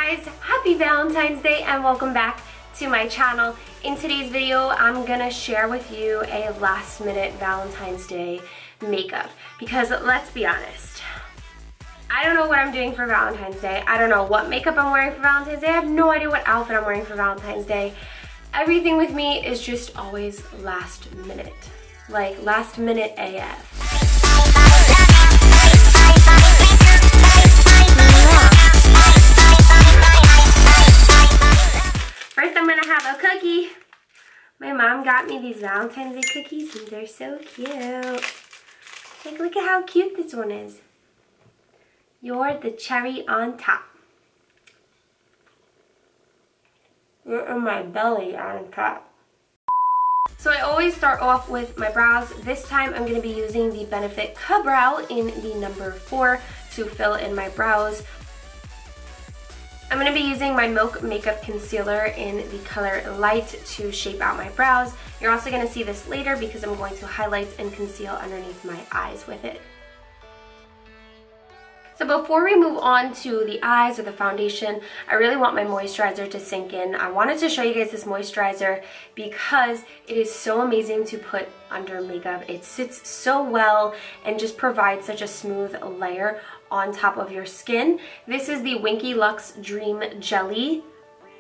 guys, happy Valentine's Day and welcome back to my channel. In today's video, I'm gonna share with you a last minute Valentine's Day makeup because let's be honest, I don't know what I'm doing for Valentine's Day. I don't know what makeup I'm wearing for Valentine's Day. I have no idea what outfit I'm wearing for Valentine's Day. Everything with me is just always last minute, like last minute AF. First, I'm gonna have a cookie. My mom got me these Valentine's Day cookies and they're so cute. Like, look at how cute this one is. You're the cherry on top. You're in my belly on top. So I always start off with my brows. This time I'm gonna be using the Benefit Ka-Brow in the number 4 to fill in my brows. I'm going to be using my Milk Makeup Concealer in the color Light to shape out my brows. You're also going to see this later because I'm going to highlight and conceal underneath my eyes with it. So before we move on to the eyes or the foundation, I really want my moisturizer to sink in. I wanted to show you guys this moisturizer because it is so amazing to put under makeup. It sits so well and just provides such a smooth layer on top of your skin. This is the Winky Lux Dream Jelly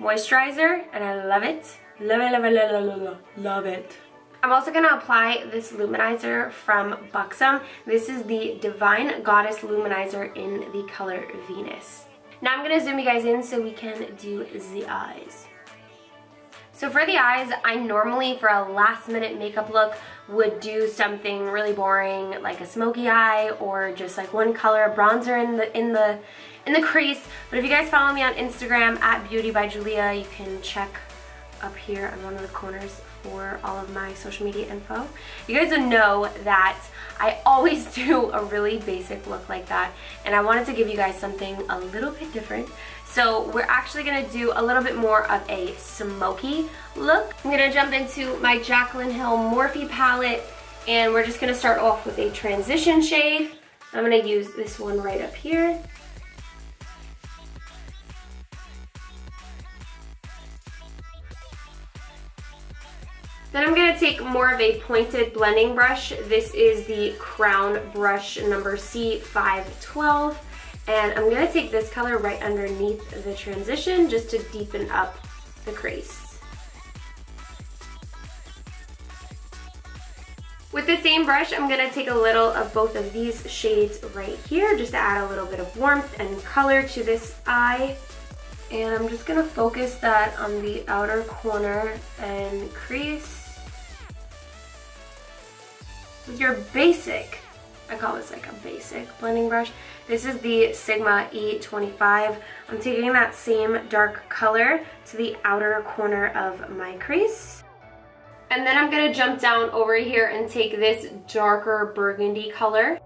Moisturizer and I love it. Love it, love it, love it, love it, love it. I'm also going to apply this luminizer from Buxom. This is the Divine Goddess Luminizer in the color Venus. Now I'm going to zoom you guys in so we can do the eyes. So for the eyes, I normally for a last minute makeup look would do something really boring like a smoky eye or just like one color bronzer in the crease. But if you guys follow me on Instagram at Beauty by Julia, you can check up here on one of the corners for all of my social media info. You guys know that I always do a really basic look like that, and I wanted to give you guys something a little bit different. So we're actually gonna do a little bit more of a smoky look. I'm gonna jump into my Jaclyn Morphe palette, and we're just gonna start off with a transition shade. I'm gonna use this one right up here. Then I'm going to take more of a pointed blending brush. This is the Crown brush number C512. And I'm going to take this color right underneath the transition just to deepen up the crease. With the same brush, I'm going to take a little of both of these shades right here just to add a little bit of warmth and color to this eye. And I'm just going to focus that on the outer corner and crease. With your basic, I call this like a basic blending brush. This is the Sigma E25. I'm taking that same dark color to the outer corner of my crease. And then I'm going to jump down over here and take this darker burgundy color.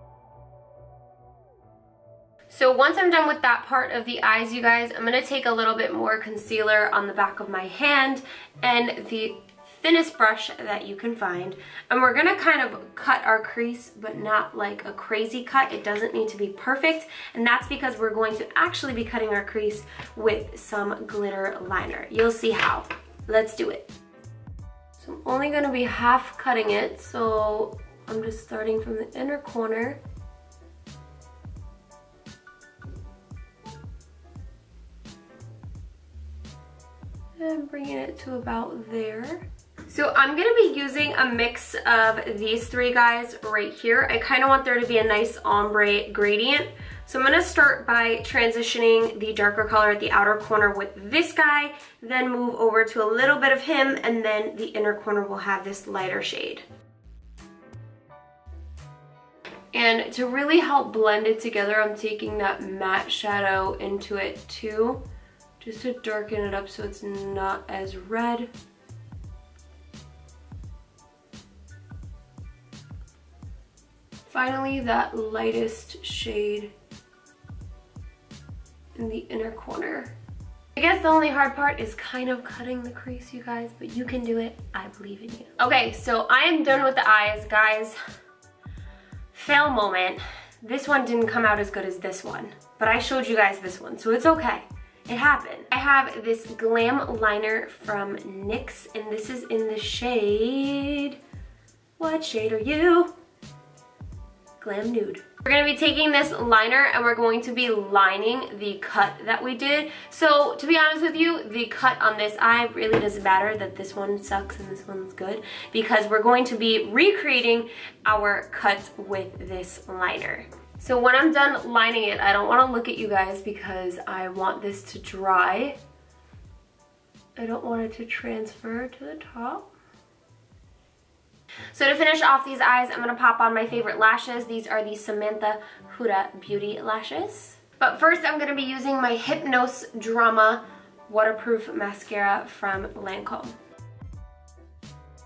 So once I'm done with that part of the eyes, you guys, I'm going to take a little bit more concealer on the back of my hand and the thinnest brush that you can find, and we're gonna kind of cut our crease, but not like a crazy cut. It doesn't need to be perfect, and that's because we're going to actually be cutting our crease with some glitter liner. You'll see how. Let's do it. So I'm only gonna be half cutting it, so I'm just starting from the inner corner. And bringing it to about there. So I'm going to be using a mix of these three guys right here. I kind of want there to be a nice ombre gradient. So I'm going to start by transitioning the darker color at the outer corner with this guy, then move over to a little bit of him, and then the inner corner will have this lighter shade. And to really help blend it together, I'm taking that matte shadow into it too, just to darken it up so it's not as red. Finally, that lightest shade in the inner corner. I guess the only hard part is kind of cutting the crease, you guys, but you can do it. I believe in you. Okay, so I am done with the eyes, guys. Fail moment. This one didn't come out as good as this one, but I showed you guys this one, so it's okay. it happened. I have this Glam liner from NYX, and this is in the shade, what shade are you? Glam Nude. We're going to be taking this liner and we're going to be lining the cut that we did. So to be honest with you, the cut on this eye really doesn't matter that this one sucks and this one's good, because we're going to be recreating our cut with this liner. So when I'm done lining it, I don't want to look at you guys because I want this to dry. I don't want it to transfer to the top. So to finish off these eyes, I'm going to pop on my favorite lashes. These are the Samantha Huda Beauty lashes. But first I'm going to be using my Hypnose Drama waterproof mascara from Lancome.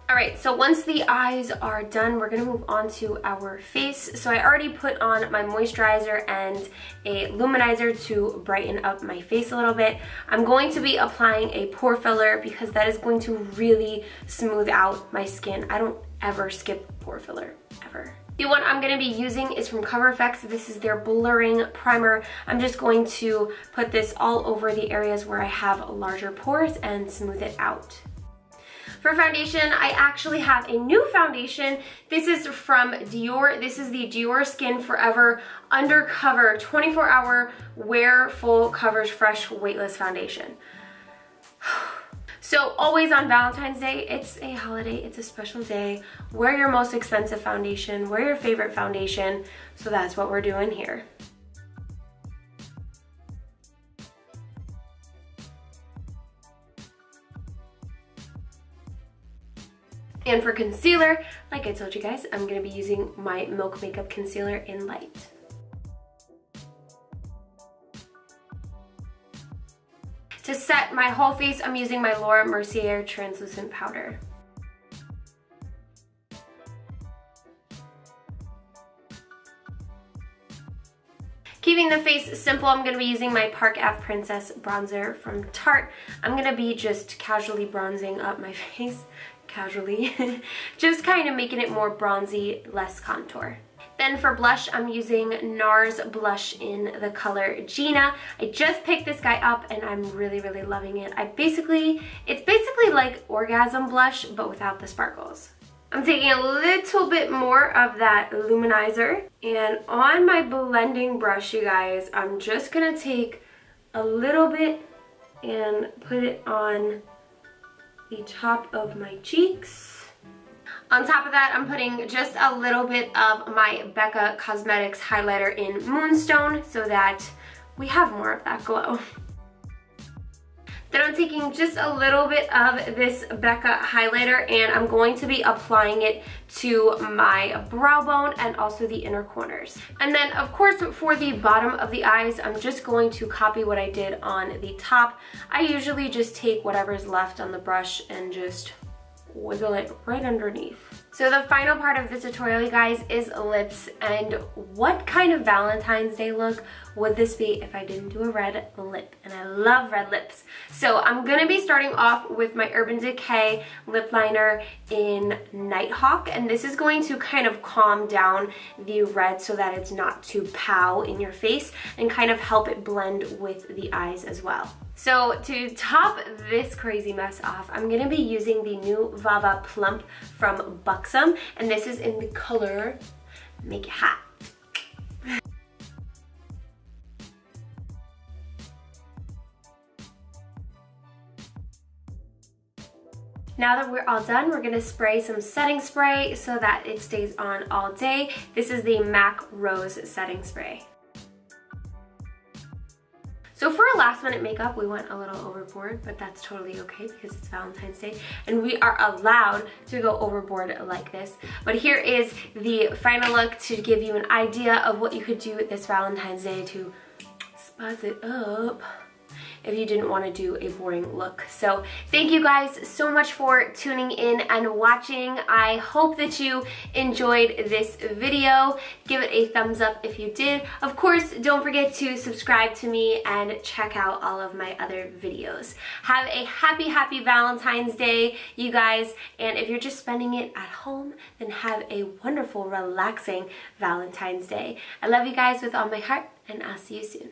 Alright, so once the eyes are done, we're going to move on to our face. So I already put on my moisturizer and a luminizer to brighten up my face a little bit. I'm going to be applying a pore filler because that is going to really smooth out my skin. I don't ever skip pore filler, ever. The one I'm going to be using is from Cover FX. This is their blurring primer. I'm just going to put this all over the areas where I have larger pores and smooth it out. For foundation, I actually have a new foundation. This is from Dior. This is the Dior Skin Forever Undercover 24-hour wear full coverage fresh weightless foundation. So always on Valentine's Day, it's a holiday, it's a special day. Wear your most expensive foundation, wear your favorite foundation. So that's what we're doing here. And for concealer, like I told you guys, I'm going to be using my Milk Makeup Concealer in Light. To set my whole face, I'm using my Laura Mercier Translucent Powder. Keeping the face simple, I'm going to be using my Park Ave Princess bronzer from Tarte. I'm going to be just casually bronzing up my face. Casually. Just kind of making it more bronzy, less contour. Then for blush, I'm using NARS blush in the color Gina. I just picked this guy up and I'm really, really loving it. It's basically like Orgasm blush, but without the sparkles. I'm taking a little bit more of that luminizer, and on my blending brush, you guys, I'm just gonna take a little bit and put it on the top of my cheeks. On top of that, I'm putting just a little bit of my Becca Cosmetics highlighter in Moonstone so that we have more of that glow. Then I'm taking just a little bit of this Becca highlighter and I'm going to be applying it to my brow bone and also the inner corners. And then of course for the bottom of the eyes, I'm just going to copy what I did on the top. I usually just take whatever's left on the brush and just wiggle it right underneath. So the final part of the tutorial, you guys, is lips. And what kind of Valentine's Day look would this be if I didn't do a red lip? And I love red lips. So I'm gonna be starting off with my Urban Decay lip liner in Nighthawk. And this is going to kind of calm down the red so that it's not too pow in your face and kind of help it blend with the eyes as well. So to top this crazy mess off, I'm gonna be using the new Vava Plump from Buxom, and this is in the color Make It Hot. Now that we're all done, we're gonna spray some setting spray so that it stays on all day. This is the MAC Rose setting spray. So for a last minute makeup, we went a little overboard, but that's totally okay because it's Valentine's Day and we are allowed to go overboard like this. But here is the final look to give you an idea of what you could do this Valentine's Day to spice it up if you didn't want to do a boring look. So thank you guys so much for tuning in and watching. I hope that you enjoyed this video. Give it a thumbs up if you did. Of course, don't forget to subscribe to me and check out all of my other videos. Have a happy, happy Valentine's Day, you guys. And if you're just spending it at home, then have a wonderful, relaxing Valentine's Day. I love you guys with all my heart, and I'll see you soon.